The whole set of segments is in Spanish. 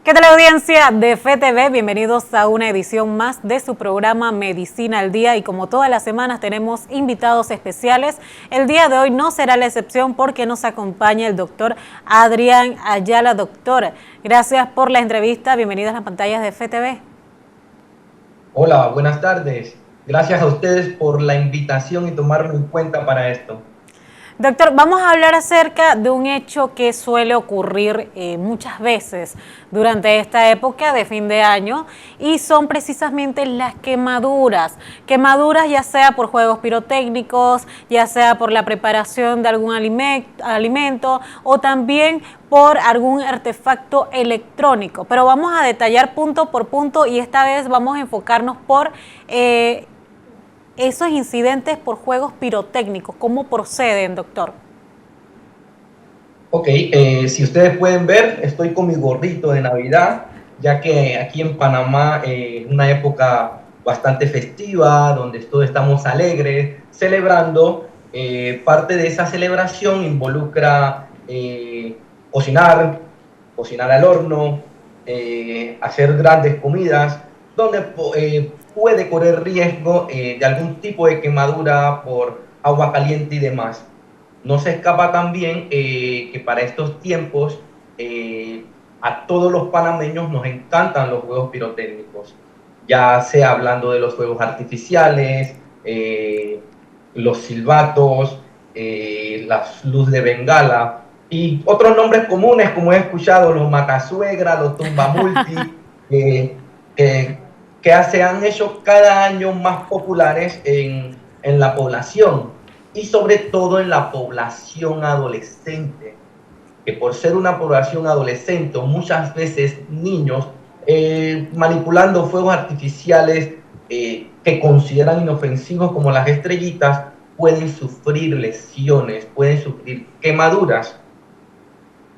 ¿Qué tal, audiencia de FETV? Bienvenidos a una edición más de su programa Medicina al Día, y como todas las semanas tenemos invitados especiales. El día de hoy no será la excepción porque nos acompaña el doctor Adrián Ayala. Doctor, gracias por la entrevista. Bienvenido a las pantallas de FETV. Hola, buenas tardes. Gracias a ustedes por la invitación y tomarme en cuenta para esto. Doctor, vamos a hablar acerca de un hecho que suele ocurrir muchas veces durante esta época de fin de año, y son precisamente las quemaduras. Quemaduras ya sea por juegos pirotécnicos, ya sea por la preparación de algún alimento o también por algún artefacto electrónico. Pero vamos a detallar punto por punto y esta vez vamos a enfocarnos por esos incidentes por juegos pirotécnicos. ¿Cómo proceden, doctor? Ok, si ustedes pueden ver, estoy con mi gorrito de Navidad, ya que aquí en Panamá es una época bastante festiva, donde todos estamos alegres, celebrando. Parte de esa celebración involucra cocinar, cocinar al horno, hacer grandes comidas, donde puede correr riesgo de algún tipo de quemadura por agua caliente y demás. No se escapa también que para estos tiempos a todos los panameños nos encantan los juegos pirotécnicos, ya sea hablando de los fuegos artificiales, los silbatos, las luz de bengala y otros nombres comunes como he escuchado, los matasuegra, los tumbamulti, que se han hecho cada año más populares en la población, y sobre todo en la población adolescente, que por ser una población adolescente, muchas veces niños, manipulando fuegos artificiales que consideran inofensivos como las estrellitas, pueden sufrir lesiones, pueden sufrir quemaduras,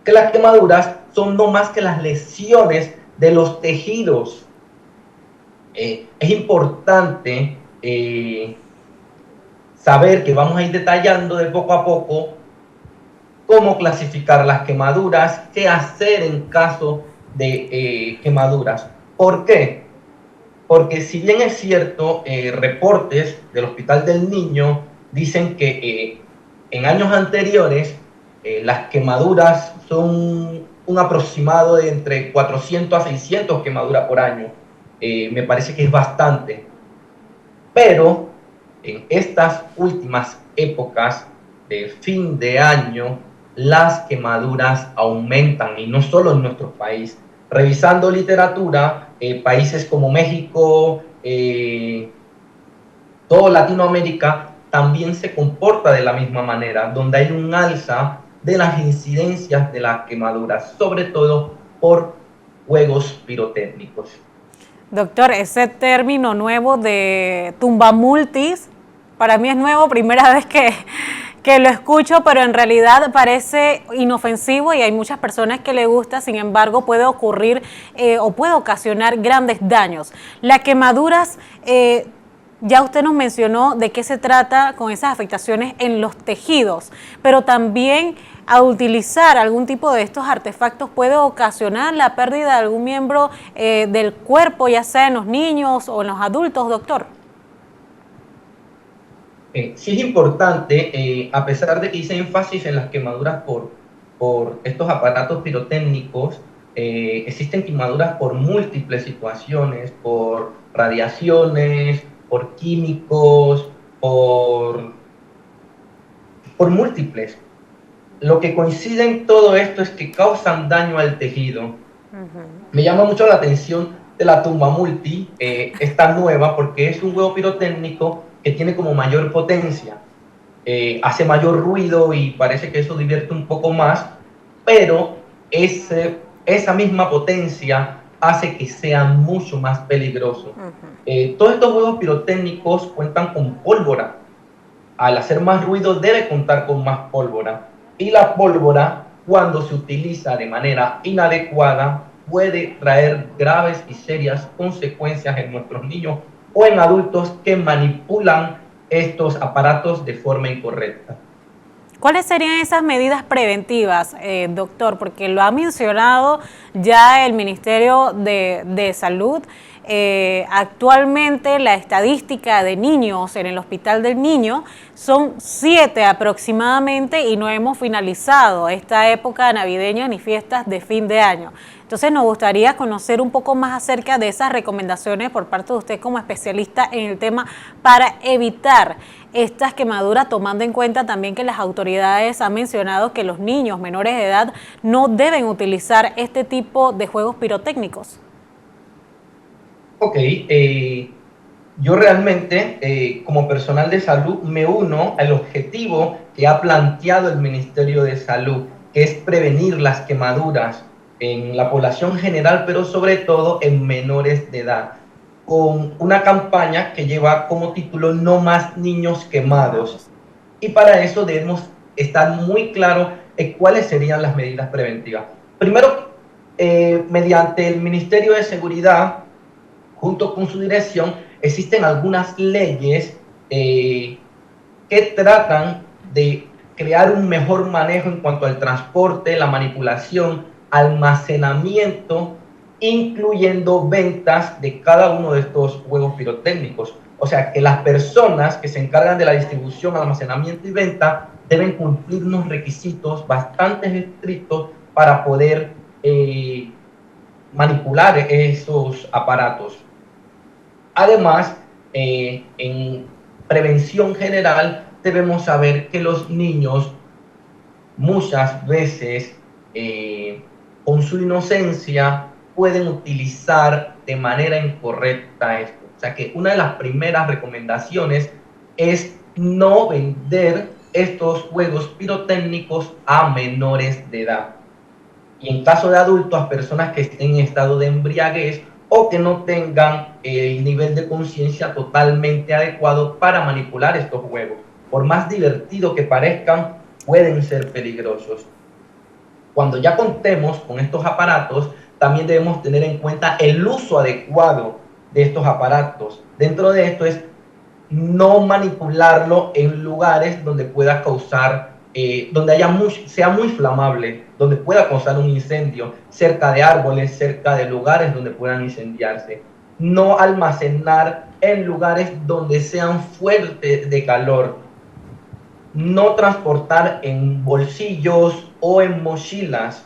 que las quemaduras son no más que las lesiones de los tejidos. Es importante saber que vamos a ir detallando de poco a poco cómo clasificar las quemaduras, qué hacer en caso de quemaduras. ¿Por qué? Porque si bien es cierto, reportes del Hospital del Niño dicen que en años anteriores las quemaduras son un aproximado de entre 400 a 600 quemaduras por año. Me parece que es bastante. Pero en estas últimas épocas de fin de año, las quemaduras aumentan, y no solo en nuestro país. Revisando literatura, países como México, toda Latinoamérica también se comporta de la misma manera, donde hay un alza de las incidencias de las quemaduras, sobre todo por juegos pirotécnicos. Doctor, ese término nuevo de tumbamultis, para mí es nuevo, primera vez que lo escucho, pero en realidad parece inofensivo y hay muchas personas que le gusta. Sin embargo, puede ocurrir o puede ocasionar grandes daños. Las quemaduras, ya usted nos mencionó de qué se trata con esas afectaciones en los tejidos, pero también a utilizar algún tipo de estos artefactos puede ocasionar la pérdida de algún miembro del cuerpo, ya sea en los niños o en los adultos, doctor. Sí es importante, a pesar de que hice énfasis en las quemaduras por estos aparatos pirotécnicos, existen quemaduras por múltiples situaciones, por radiaciones, por químicos, por múltiples. Lo que coincide en todo esto es que causan daño al tejido. Me llama mucho la atención de la tumba multi, esta nueva, porque es un juego pirotécnico que tiene como mayor potencia, hace mayor ruido y parece que eso divierte un poco más, pero esa misma potencia hace que sea mucho más peligroso. Todos estos juegos pirotécnicos cuentan con pólvora. Al hacer más ruido debe contar con más pólvora, y la pólvora, cuando se utiliza de manera inadecuada, puede traer graves y serias consecuencias en nuestros niños o en adultos que manipulan estos aparatos de forma incorrecta. ¿Cuáles serían esas medidas preventivas, doctor? Porque lo ha mencionado ya el Ministerio de Salud. Actualmente la estadística de niños en el Hospital del Niño son 7 aproximadamente y no hemos finalizado esta época navideña ni fiestas de fin de año. Entonces nos gustaría conocer un poco más acerca de esas recomendaciones por parte de usted como especialista en el tema para evitar estas quemaduras, tomando en cuenta también que las autoridades han mencionado que los niños menores de edad no deben utilizar este tipo de juegos pirotécnicos. Ok, yo realmente como personal de salud me uno al objetivo que ha planteado el Ministerio de Salud, que es prevenir las quemaduras en la población general, pero sobre todo en menores de edad, con una campaña que lleva como título No más niños quemados. Y para eso debemos estar muy claros en cuáles serían las medidas preventivas. Primero, mediante el Ministerio de Seguridad, junto con su dirección, existen algunas leyes que tratan de crear un mejor manejo en cuanto al transporte, la manipulación, almacenamiento, incluyendo ventas de cada uno de estos juegos pirotécnicos. O sea, que las personas que se encargan de la distribución, almacenamiento y venta deben cumplir unos requisitos bastante estrictos para poder manipular esos aparatos. Además, en prevención general, debemos saber que los niños muchas veces, con su inocencia, pueden utilizar de manera incorrecta esto. O sea que una de las primeras recomendaciones es no vender estos juegos pirotécnicos a menores de edad. Y en caso de adultos, a personas que estén en estado de embriaguez o que no tengan el nivel de conciencia totalmente adecuado para manipular estos juegos. Por más divertido que parezcan, pueden ser peligrosos. Cuando ya contemos con estos aparatos, también debemos tener en cuenta el uso adecuado de estos aparatos. Dentro de esto es no manipularlo en lugares donde pueda causar, donde sea muy inflamable, donde pueda causar un incendio, cerca de árboles, cerca de lugares donde puedan incendiarse. No almacenar en lugares donde sean fuertes de calor. No transportar en bolsillos o en mochilas.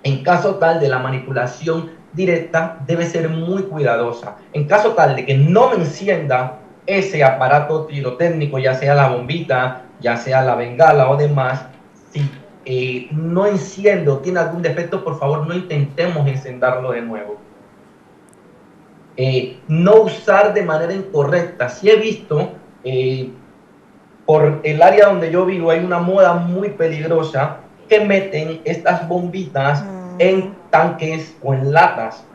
En caso tal de la manipulación directa, debe ser muy cuidadosa. En caso tal de que no me encienda ese aparato pirotécnico, ya sea la bombita, ya sea la bengala o demás, si no enciendo, tiene algún defecto, por favor no intentemos encenderlo de nuevo. No usar de manera incorrecta. Si he visto, por el área donde yo vivo, hay una moda muy peligrosa que meten estas bombitas en tanques o en latas.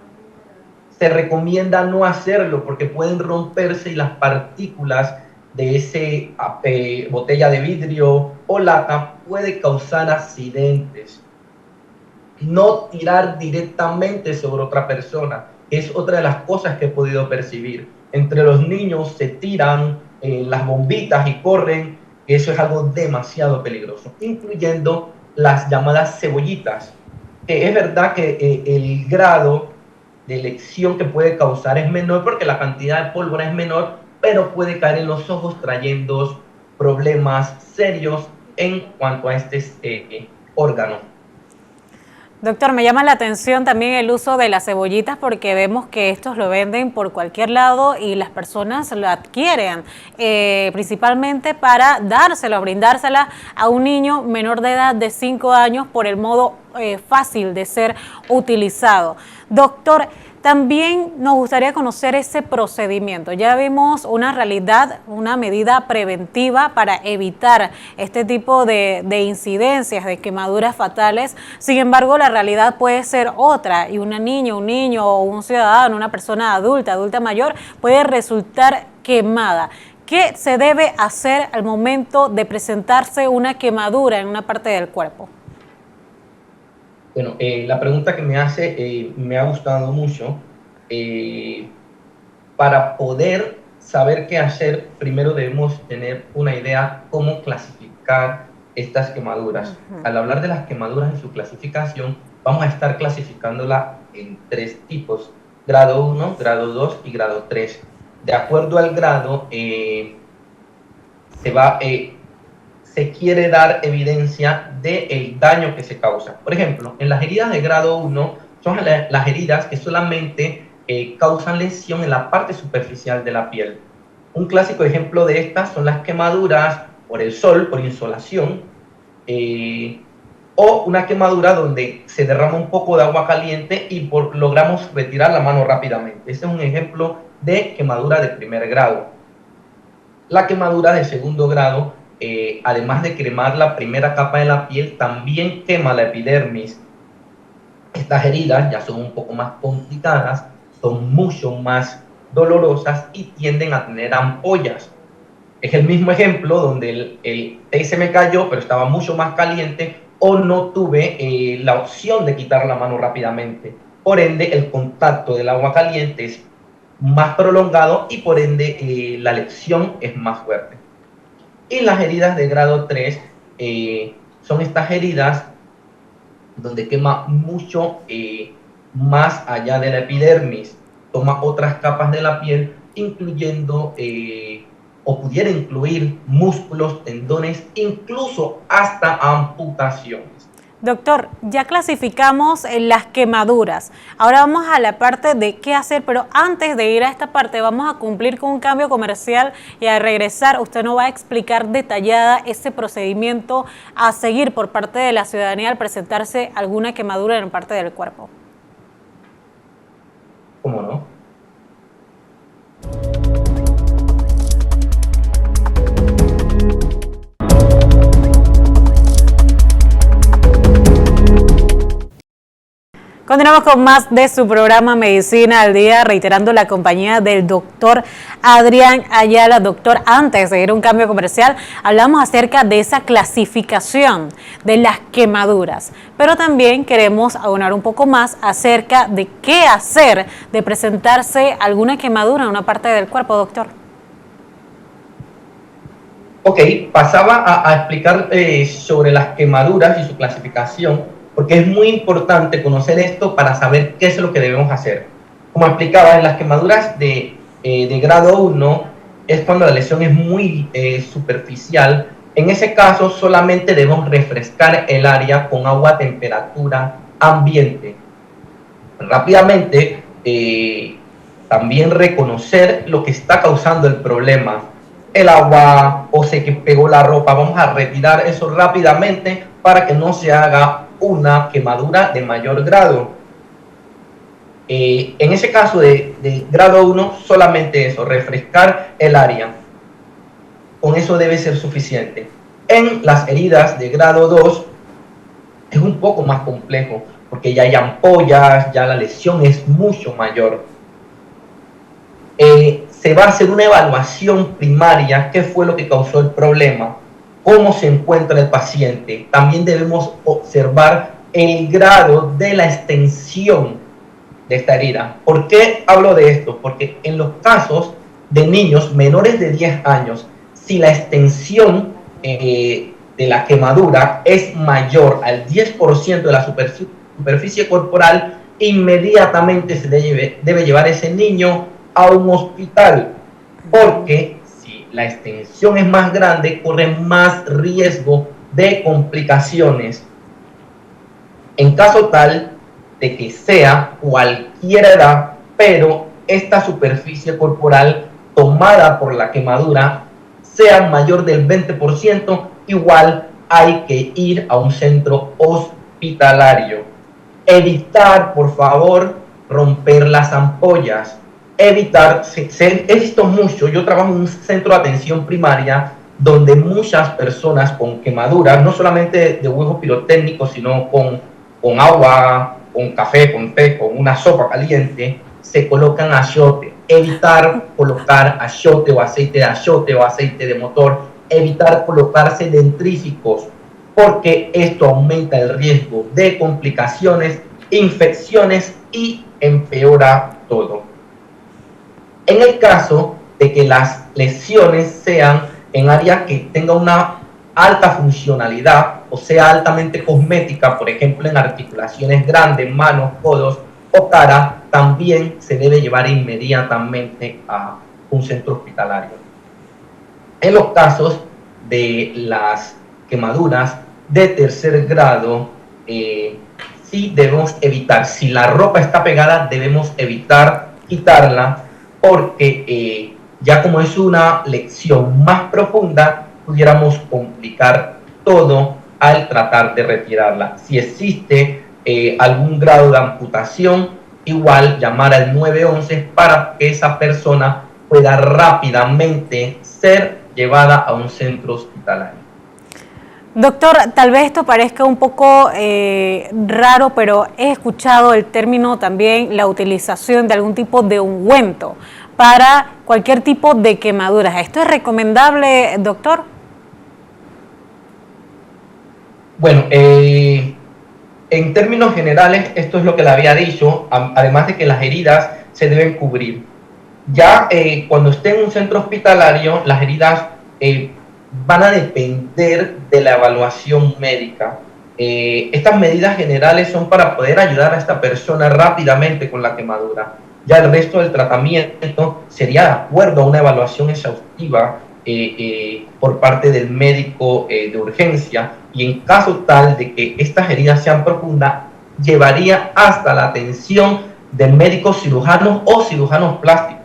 Se recomienda no hacerlo porque pueden romperse y las partículas de ese botella de vidrio o lata puede causar accidentes. No tirar directamente sobre otra persona, que es otra de las cosas que he podido percibir. Entre los niños se tiran las bombitas y corren, que eso es algo demasiado peligroso, incluyendo las llamadas cebollitas, que es verdad que el grado de elección que puede causar es menor porque la cantidad de pólvora es menor, pero puede caer en los ojos trayendo problemas serios en cuanto a este órgano. Doctor, me llama la atención también el uso de las cebollitas porque vemos que estos lo venden por cualquier lado y las personas lo adquieren, principalmente para dárselo, brindársela a un niño menor de edad de 5 años por el modo fácil de ser utilizado. Doctor, también nos gustaría conocer ese procedimiento. Ya vimos una realidad, una medida preventiva para evitar este tipo de incidencias, de quemaduras fatales. Sin embargo, la realidad puede ser otra y un niño o un ciudadano, una persona adulta mayor, puede resultar quemada. ¿Qué se debe hacer al momento de presentarse una quemadura en una parte del cuerpo? Bueno, la pregunta que me hace me ha gustado mucho. Para poder saber qué hacer, primero debemos tener una idea cómo clasificar estas quemaduras. Al hablar de las quemaduras en su clasificación, vamos a estar clasificándola en 3 tipos: grado 1, grado 2 y grado 3. De acuerdo al grado, se quiere dar evidencia del daño que se causa. Por ejemplo, en las heridas de grado 1 son las heridas que solamente causan lesión en la parte superficial de la piel. Un clásico ejemplo de estas son las quemaduras por el sol, por insolación, o una quemadura donde se derrama un poco de agua caliente y logramos retirar la mano rápidamente. Ese es un ejemplo de quemadura de primer grado. La quemadura de segundo grado, además de quemar la primera capa de la piel, también quema la epidermis. Estas heridas ya son un poco más complicadas, son mucho más dolorosas y tienden a tener ampollas. Es el mismo ejemplo donde el té se me cayó, pero estaba mucho más caliente, o no tuve la opción de quitar la mano rápidamente. Por ende, el contacto del agua caliente es más prolongado y por ende la lesión es más fuerte. Y las heridas de grado 3 son estas heridas donde quema mucho más allá de la epidermis, toma otras capas de la piel, incluyendo o pudiera incluir músculos, tendones, incluso hasta amputaciones. Doctor, ya clasificamos las quemaduras. Ahora vamos a la parte de qué hacer, pero antes de ir a esta parte vamos a cumplir con un cambio comercial y al regresar usted nos va a explicar detallada ese procedimiento a seguir por parte de la ciudadanía al presentarse alguna quemadura en parte del cuerpo. ¿Cómo no? Continuamos con más de su programa Medicina al Día, reiterando la compañía del doctor Adrián Ayala. Doctor, antes de ir a un cambio comercial, hablamos acerca de esa clasificación de las quemaduras, pero también queremos abonar un poco más acerca de qué hacer de presentarse alguna quemadura en una parte del cuerpo, doctor. Ok, pasaba a explicar sobre las quemaduras y su clasificación, porque es muy importante conocer esto para saber qué es lo que debemos hacer. Como explicaba, en las quemaduras de grado 1 es cuando la lesión es muy superficial. En ese caso solamente debemos refrescar el área con agua a temperatura ambiente. Rápidamente también reconocer lo que está causando el problema. El agua o se que pegó la ropa, vamos a retirar eso rápidamente para que no se haga una quemadura de mayor grado. En ese caso de grado 1, solamente eso, refrescar el área. Con eso debe ser suficiente. En las heridas de grado 2 es un poco más complejo, porque ya hay ampollas, ya la lesión es mucho mayor. Se va a hacer una evaluación primaria, qué fue lo que causó el problema, cómo se encuentra el paciente. También debemos observar el grado de la extensión de esta herida. ¿Por qué hablo de esto? Porque en los casos de niños menores de 10 años, si la extensión de la quemadura es mayor al 10% de la superficie corporal, inmediatamente se debe llevar ese niño a un hospital, porque si la extensión es más grande, corre más riesgo de complicaciones. En caso tal de que sea cualquier edad, pero esta superficie corporal tomada por la quemadura sea mayor del 20%, igual hay que ir a un centro hospitalario. Evitar, por favor, romper las ampollas. Evitar, he visto mucho, yo trabajo en un centro de atención primaria donde muchas personas con quemaduras, no solamente de huevos pirotécnicos, sino con agua, con café, con té, con una sopa caliente, se colocan achiote. Evitar colocar achiote o aceite de motor. Evitar colocarse dentríficos, porque esto aumenta el riesgo de complicaciones, infecciones y empeora todo. En el caso de que las lesiones sean en áreas que tengan una alta funcionalidad o sea altamente cosmética, por ejemplo en articulaciones grandes, manos, codos o cara, también se debe llevar inmediatamente a un centro hospitalario. En los casos de las quemaduras de tercer grado, sí debemos evitar, si la ropa está pegada, debemos evitar quitarla, porque ya como es una lesión más profunda, pudiéramos complicar todo al tratar de retirarla. Si existe algún grado de amputación, igual llamar al 911 para que esa persona pueda rápidamente ser llevada a un centro hospitalario. Doctor, tal vez esto parezca un poco raro, pero he escuchado el término también, la utilización de algún tipo de ungüento para cualquier tipo de quemaduras. ¿Esto es recomendable, doctor? Bueno, en términos generales, esto es lo que le había dicho, además de que las heridas se deben cubrir. Ya cuando esté en un centro hospitalario, las heridas van a depender de la evaluación médica. Estas medidas generales son para poder ayudar a esta persona rápidamente con la quemadura. Ya el resto del tratamiento sería de acuerdo a una evaluación exhaustiva por parte del médico de urgencia, y en caso tal de que estas heridas sean profundas, llevaría hasta la atención del médico cirujano o cirujanos plásticos.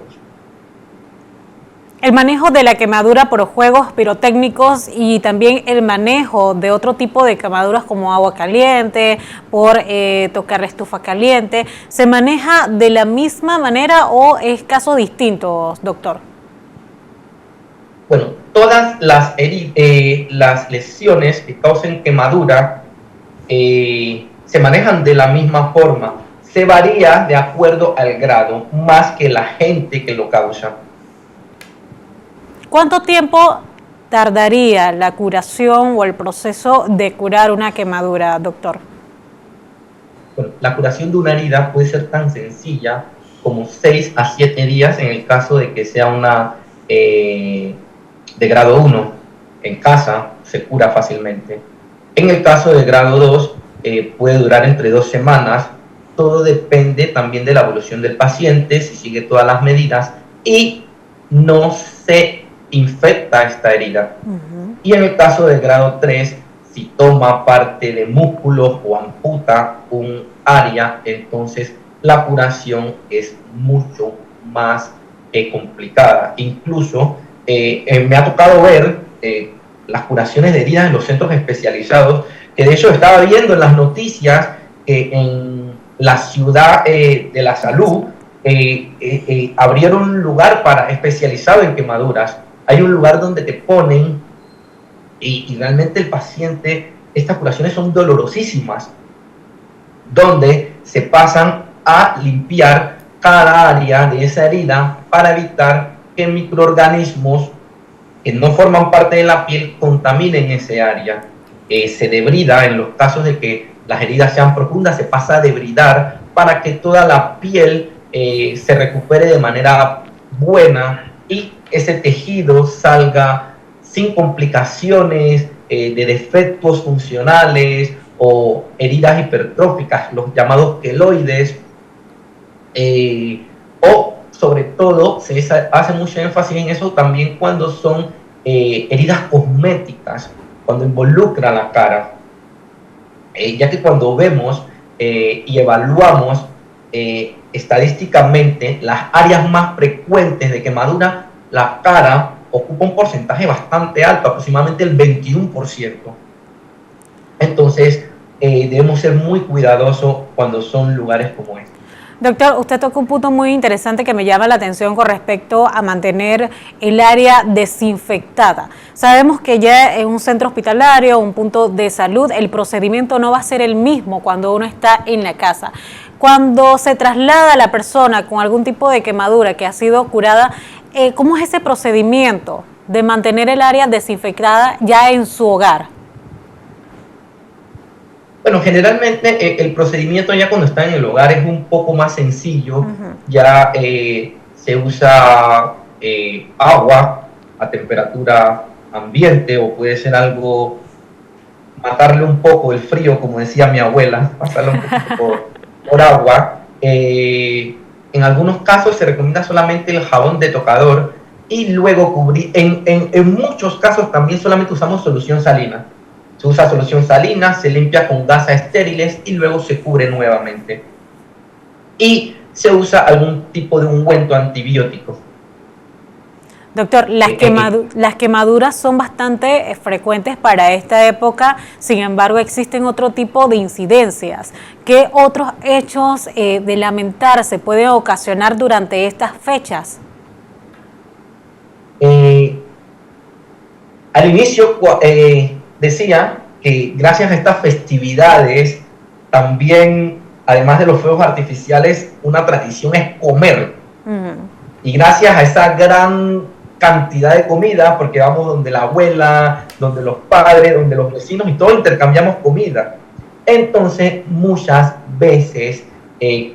El manejo de la quemadura por juegos pirotécnicos y también el manejo de otro tipo de quemaduras como agua caliente, por tocar la estufa caliente, ¿se maneja de la misma manera o es casos distintos, doctor? Bueno, todas las lesiones que causen quemadura se manejan de la misma forma. Se varía de acuerdo al grado, más que el agente que lo causa. ¿Cuánto tiempo tardaría la curación o el proceso de curar una quemadura, doctor? Bueno, la curación de una herida puede ser tan sencilla como 6 a 7 días en el caso de que sea una de grado 1. En casa se cura fácilmente. En el caso de grado 2 puede durar entre 2 semanas. Todo depende también de la evolución del paciente, si sigue todas las medidas y no se infecta esta herida. Y en el caso del grado 3, si toma parte de músculos o amputa un área, entonces la curación es mucho más complicada. Incluso me ha tocado ver las curaciones de heridas en los centros especializados, que de hecho estaba viendo en las noticias en la ciudad de la salud abrieron un lugar especializado en quemaduras. Hay un lugar donde te ponen y realmente el paciente, estas curaciones son dolorosísimas, donde se pasan a limpiar cada área de esa herida para evitar que microorganismos que no forman parte de la piel contaminen ese área. Se debrida en los casos de que las heridas sean profundas, se pasa a debridar para que toda la piel se recupere de manera buena y ese tejido salga sin complicaciones de defectos funcionales o heridas hipertróficas, los llamados queloides, o sobre todo se hace mucho énfasis en eso también cuando son heridas cosméticas, cuando involucra la cara, ya que cuando vemos y evaluamos estadísticamente las áreas más frecuentes de quemadura, la cara ocupa un porcentaje bastante alto, aproximadamente el 21%. Entonces, debemos ser muy cuidadosos cuando son lugares como este. Doctor, usted tocó un punto muy interesante que me llama la atención con respecto a mantener el área desinfectada. Sabemos que ya en un centro hospitalario, un punto de salud, el procedimiento no va a ser el mismo cuando uno está en la casa. Cuando se traslada a la persona con algún tipo de quemadura que ha sido curada, ¿cómo es ese procedimiento de mantener el área desinfectada ya en su hogar? Bueno, generalmente el procedimiento ya cuando está en el hogar es un poco más sencillo. Ya se usa agua a temperatura ambiente o puede ser algo, matarle un poco el frío, como decía mi abuela, pasarle un poquito por agua. En algunos casos se recomienda solamente el jabón de tocador y luego cubrir, en muchos casos también solamente usamos solución salina. Se usa solución salina, se limpia con gasas estériles y luego se cubre nuevamente. Y se usa algún tipo de ungüento antibiótico. Doctor, las quemaduras son bastante frecuentes para esta época, sin embargo existen otro tipo de incidencias. ¿Qué otros hechos de lamentar se pueden ocasionar durante estas fechas? Al inicio decía que gracias a estas festividades, también, además de los fuegos artificiales, una tradición es comer. Y gracias a esa gran cantidad de comida, porque vamos donde la abuela, donde los padres, donde los vecinos y todos intercambiamos comida. Entonces, muchas veces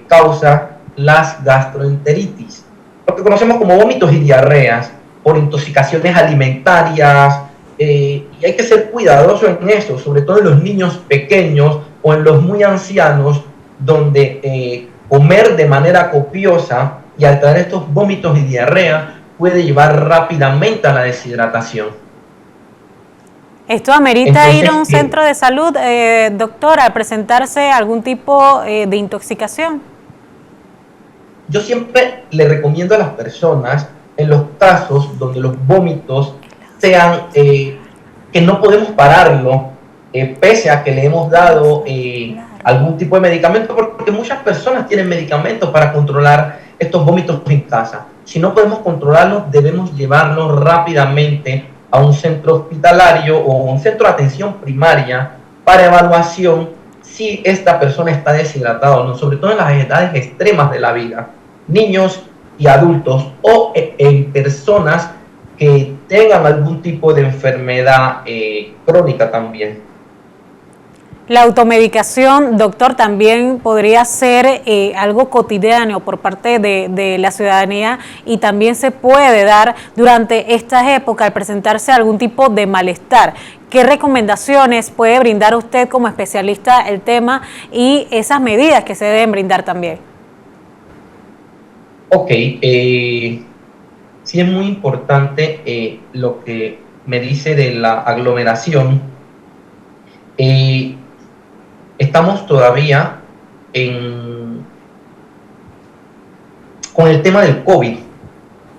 causa las gastroenteritis, lo que conocemos como vómitos y diarreas, por intoxicaciones alimentarias, y hay que ser cuidadoso en eso, sobre todo en los niños pequeños o en los muy ancianos, donde comer de manera copiosa y al traer estos vómitos y diarrea puede llevar rápidamente a la deshidratación. ¿Esto amerita ir a un centro de salud, doctor, a presentarse algún tipo de intoxicación? Yo siempre le recomiendo a las personas, en los casos donde los vómitos sean que no podemos pararlo, pese a que le hemos dado algún tipo de medicamento, porque muchas personas tienen medicamentos para controlar estos vómitos en casa. Si no podemos controlarlos, debemos llevarlos rápidamente a un centro hospitalario o un centro de atención primaria para evaluación si esta persona está deshidratada o no, sobre todo en las edades extremas de la vida, niños y adultos, o en personas que tengan algún tipo de enfermedad crónica también. La automedicación, doctor, también podría ser algo cotidiano por parte de la ciudadanía y también se puede dar durante estas épocas al presentarse algún tipo de malestar. ¿Qué recomendaciones puede brindar usted como especialista el tema y esas medidas que se deben brindar también? Ok, sí es muy importante lo que me dice de la aglomeración. Estamos todavía con el tema del COVID.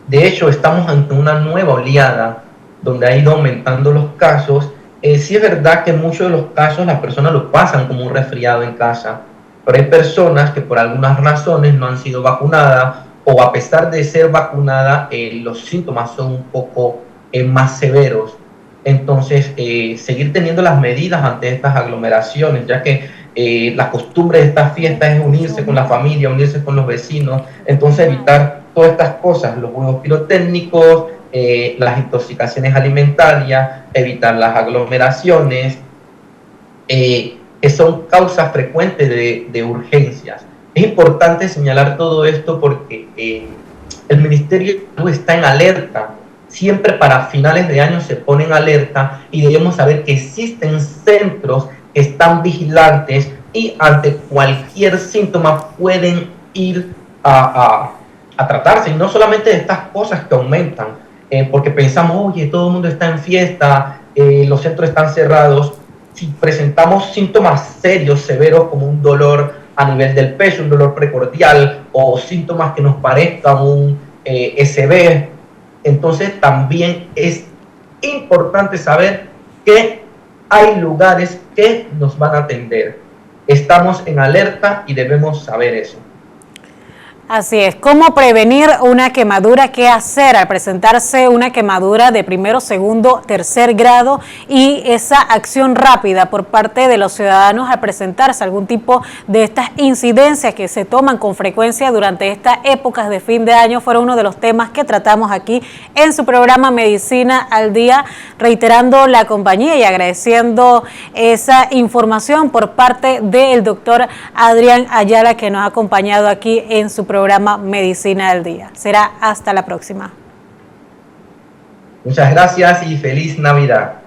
De hecho, estamos ante una nueva oleada donde ha ido aumentando los casos. Sí es verdad que en muchos de los casos las personas lo pasan como un resfriado en casa, pero hay personas que por algunas razones no han sido vacunadas o a pesar de ser vacunadas, los síntomas son un poco más severos. Entonces, seguir teniendo las medidas ante estas aglomeraciones, ya que la costumbre de estas fiestas es unirse con la familia, unirse con los vecinos, entonces evitar todas estas cosas, los juegos pirotécnicos, las intoxicaciones alimentarias, evitar las aglomeraciones, que son causas frecuentes de urgencias. Es importante señalar todo esto porque el Ministerio de Salud está en alerta. Siempre para finales de año se pone en alerta y debemos saber que existen centros que están vigilantes y ante cualquier síntoma pueden ir a tratarse. Y no solamente de estas cosas que aumentan, porque pensamos, oye, todo el mundo está en fiesta, los centros están cerrados. Si presentamos síntomas serios, severos, como un dolor a nivel del pecho, un dolor precordial o síntomas que nos parezcan un SB, entonces también es importante saber que hay lugares que nos van a atender. Estamos en alerta y debemos saber eso. Así es. ¿Cómo prevenir una quemadura? ¿Qué hacer al presentarse una quemadura de primero, segundo, tercer grado? Y esa acción rápida por parte de los ciudadanos al presentarse algún tipo de estas incidencias que se toman con frecuencia durante estas épocas de fin de año fueron uno de los temas que tratamos aquí en su programa Medicina al Día, reiterando la compañía y agradeciendo esa información por parte del doctor Adrián Ayala que nos ha acompañado aquí en su programa Medicina al Día. Será hasta la próxima. Muchas gracias y feliz Navidad.